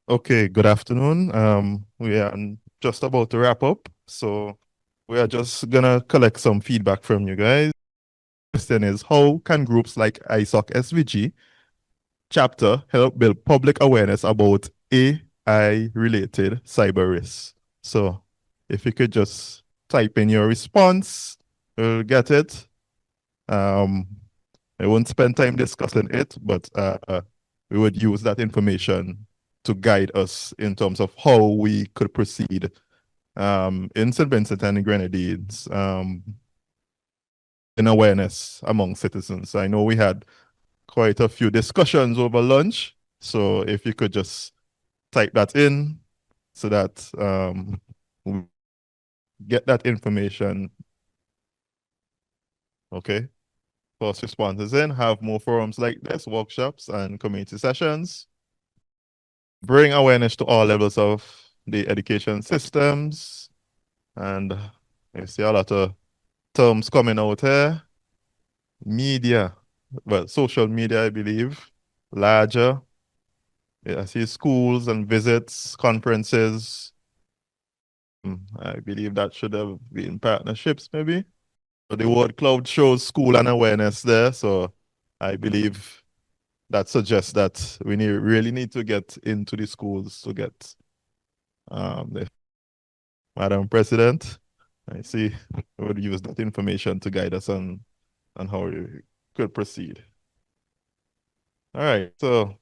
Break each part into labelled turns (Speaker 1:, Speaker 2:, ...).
Speaker 1: Okay, good afternoon. We are just about to wrap up, so we are just gonna collect some feedback from you guys. Question is, how can groups like ISOC SVG chapter help build public awareness about AI-related cyber risks? So, if you could just type in your response, we'll get it. Um, I won't spend time discussing it, but we would use that information to guide us in terms of how we could proceed in St. Vincent and the Grenadines in awareness among citizens. I know we had quite a few discussions over lunch, so if you could just type that in so that we get that information. Okay. First responses in, have more forums like this, workshops and community sessions. Bring awareness to all levels of the education systems. And I see a lot of terms coming out here. Media, well, social media, I believe, larger. Yeah, I see schools and visits, conferences. I believe that should have been partnerships, maybe. So the word cloud shows school and awareness there. So I believe that suggests that we really need to get into the schools to get the Madam President. I see we would use that information to guide us on how we could proceed. All right, so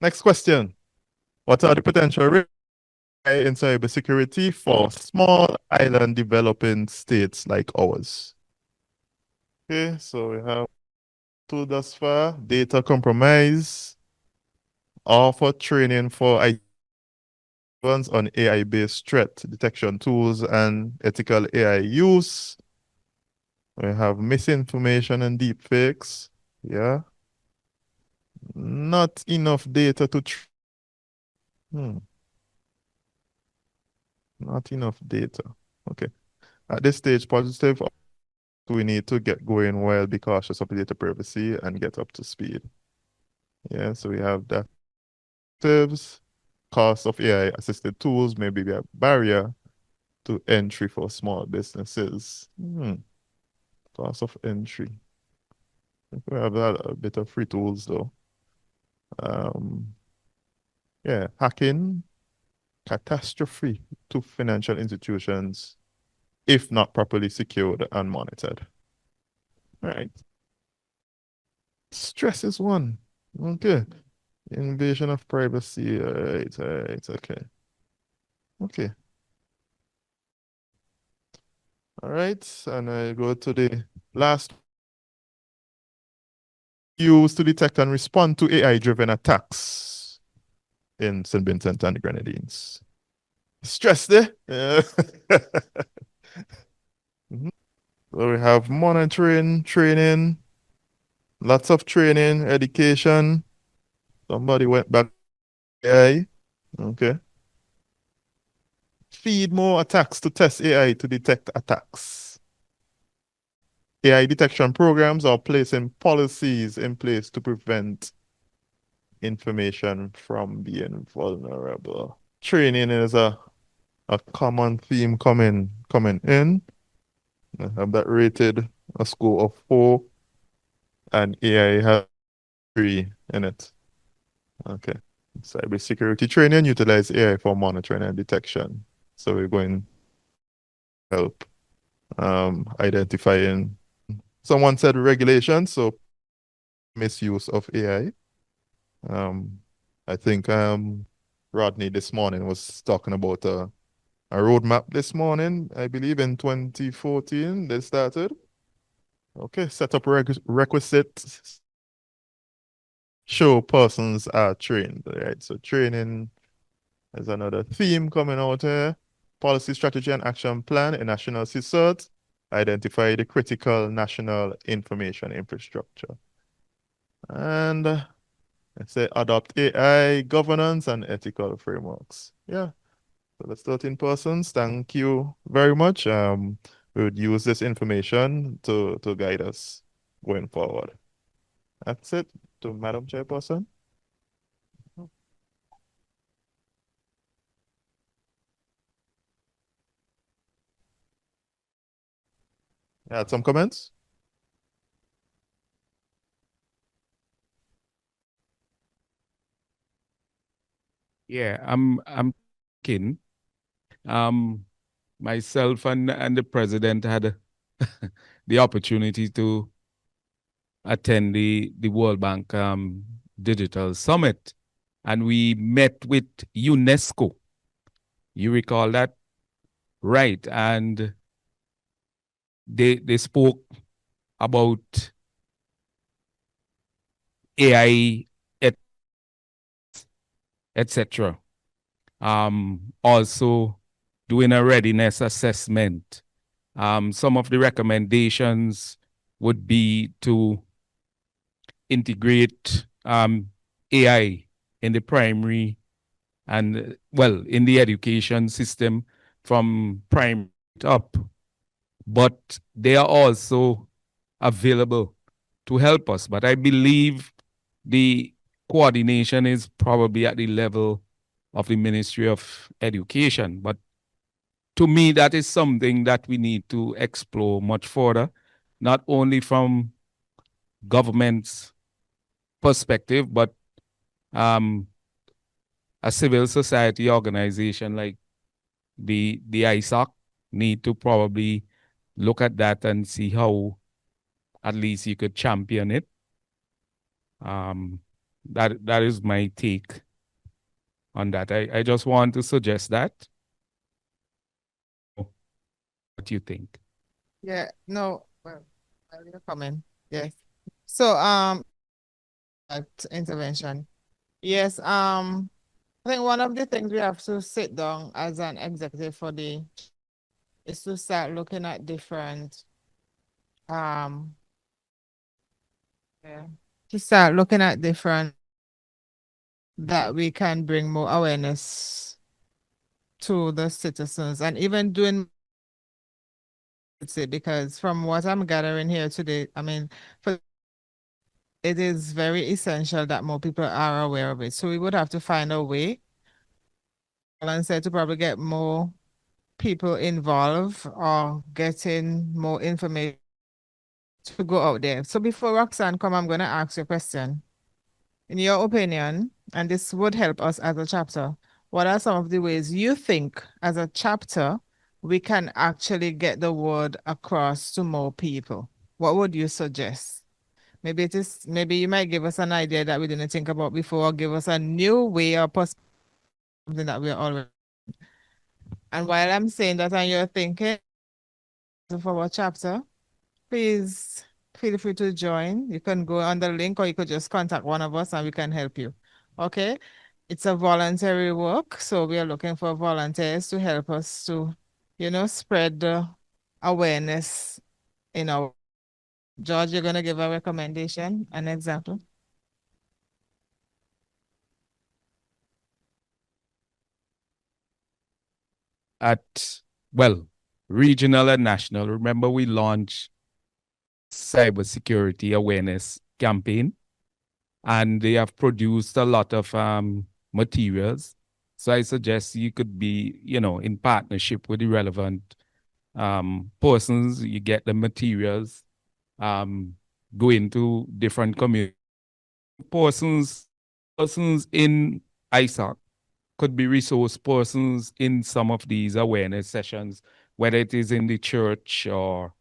Speaker 1: next question. What are the potential risks in cybersecurity for small island developing states like ours? Okay, so we have two thus far. Data compromise, offer training for IT on AI-based threat detection tools and ethical AI use. We have misinformation and deepfakes. Yeah. Not enough data to hmm. Not enough data. Okay. At this stage, positive, we need to get going well, be cautious of data privacy and get up to speed. Yeah, so we have that. Positives, cost of AI assisted tools may be a barrier to entry for small businesses. Cost of entry. We have a bit of free tools though. Um, yeah, hacking, catastrophe to financial institutions if not properly secured and monitored. All right. Stress is one. Okay. Invasion of privacy. All right. Okay. Okay. All right. And I go to the last, used to detect and respond to AI-driven attacks in St. Vincent and the Grenadines. Stress there. Yeah. Mhm. So we have monitoring, training, lots of training, education. Somebody went back to AI. Okay. Feed more attacks to test AI to detect attacks. AI detection programs are placing policies in place to prevent information from being vulnerable. Training is a common theme coming in. I have that rated a score of 4 and AI has 3 in it. Okay. Cybersecurity training utilize AI for monitoring and detection. So we're going to help identifying. Someone said regulation, so misuse of AI. I think Rodney this morning was talking about a roadmap this morning. I believe in 2014 they started. Okay, set up requisites, show persons are trained. Right, so training is another theme coming out here. Policy, strategy, and action plan, a national CSIRT. Identify the critical national information infrastructure. And let's say adopt AI governance and ethical frameworks. Yeah. So that's 13 persons. Thank you very much. We would use this information to guide us going forward. That's it to Madam Chairperson. Had some comments?
Speaker 2: Yeah, I'm thinking, myself and the president had the opportunity to attend the World Bank Digital Summit, and we met with UNESCO. You recall that, right? And they spoke about AI, etc. Also doing a readiness assessment. Some of the recommendations would be to integrate AI in the primary and, well, in the education system from primary up. But they are also available to help us. But I believe the coordination is probably at the level of the Ministry of Education. But to me, that is something that we need to explore much further, not only from government's perspective, but um, a civil society organization like the ISOC need to probably look at that and see how at least you could champion it. That is my take on that. I just want to suggest that. What do you think?
Speaker 3: Yeah, no, well, I will comment. Yes. So, that intervention. Yes, I think one of the things we have to sit down as an executive for the is to start looking at different, um, yeah, to start looking at different that we can bring more awareness to the citizens and even doing it because from what I'm gathering here today, I mean, for it is very essential that more people are aware of it. So we would have to find a way, Alan said, to probably get more people involved or getting more information to go out there. So before Roxanne come, I'm going to ask you a question. In your opinion, and this would help us as a chapter, what are some of the ways you think as a chapter we can actually get the word across to more people? What would you suggest? Maybe it is, maybe you might give us an idea that we didn't think about before, or give us a new way or something that we're already. And while I'm saying that and you're thinking for our chapter, please feel free to join. You can go on the link or you could just contact one of us and we can help you. Okay. It's a voluntary work. So we are looking for volunteers to help us to, spread the awareness in our. George, you're going to give a recommendation, an example.
Speaker 2: At, well, regional and national, remember we launched cybersecurity awareness campaign, and they have produced a lot of materials. So I suggest you could be, in partnership with the relevant persons. You get the materials, go into different community persons in ISOC could be resource persons in some of these awareness sessions, whether it is in the church or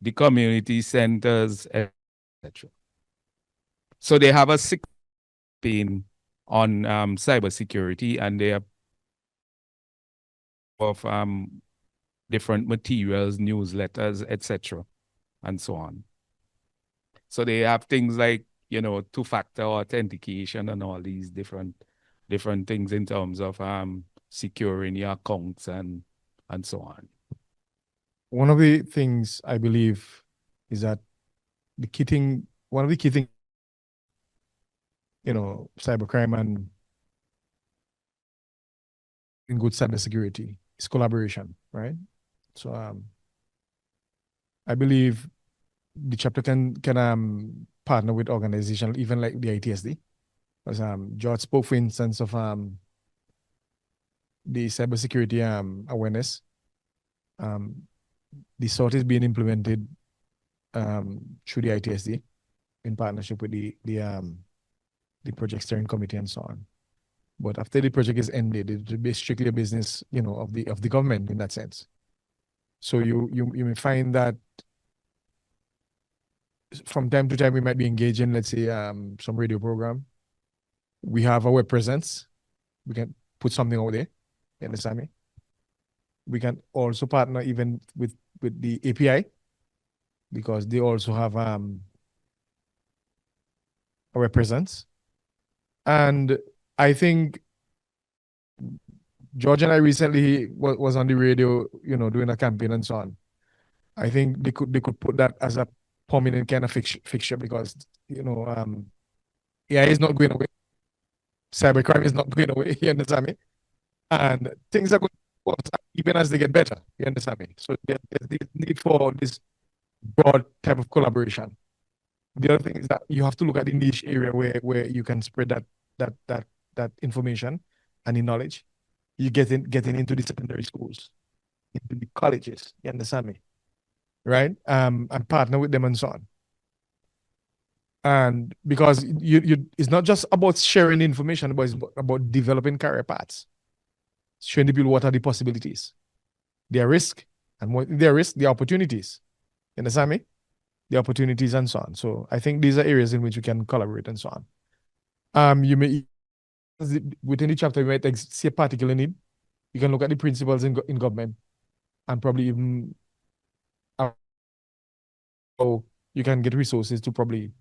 Speaker 2: the community centers, etc. So they have a campaign on cybersecurity, and they have of different materials, newsletters, etc., and so on. So they have things like, two-factor authentication and all these different things in terms of securing your accounts and so on.
Speaker 4: One of the things I believe is that one of the key things, cybercrime and in good cybersecurity is collaboration, right? So I believe the chapter can partner with organizations even like the ITSD. Because George spoke, for instance, of the cybersecurity awareness. The sort is being implemented through the ITSD in partnership with the project steering committee and so on. But after the project is ended, it will be strictly a business, of the government in that sense. So you may find that from time to time we might be engaging, let's say, some radio program. We have a web presence. We can put something over there. You understand me? We can also partner even with the API because they also have a web presence. And I think George and I recently was on the radio, doing a campaign and so on. I think they could put that as a prominent kind of fixture because, AI is not going away. Cybercrime is not going away. You understand me? And things are going worse even as they get better. You understand me? So there's this need for this broad type of collaboration. The other thing is that you have to look at the niche area where you can spread that information and the knowledge. You getting into the secondary schools, into the colleges. You understand me? Right? And partner with them and so on. And because it's not just about sharing information, but it's about developing career paths. Showing the people what are the possibilities, their risk, and what their risk, the opportunities. You understand me? The opportunities and so on. So I think these are areas in which we can collaborate and so on. You may within the chapter, you might see a particular need. You can look at the principles in government and probably even how you can get resources to probably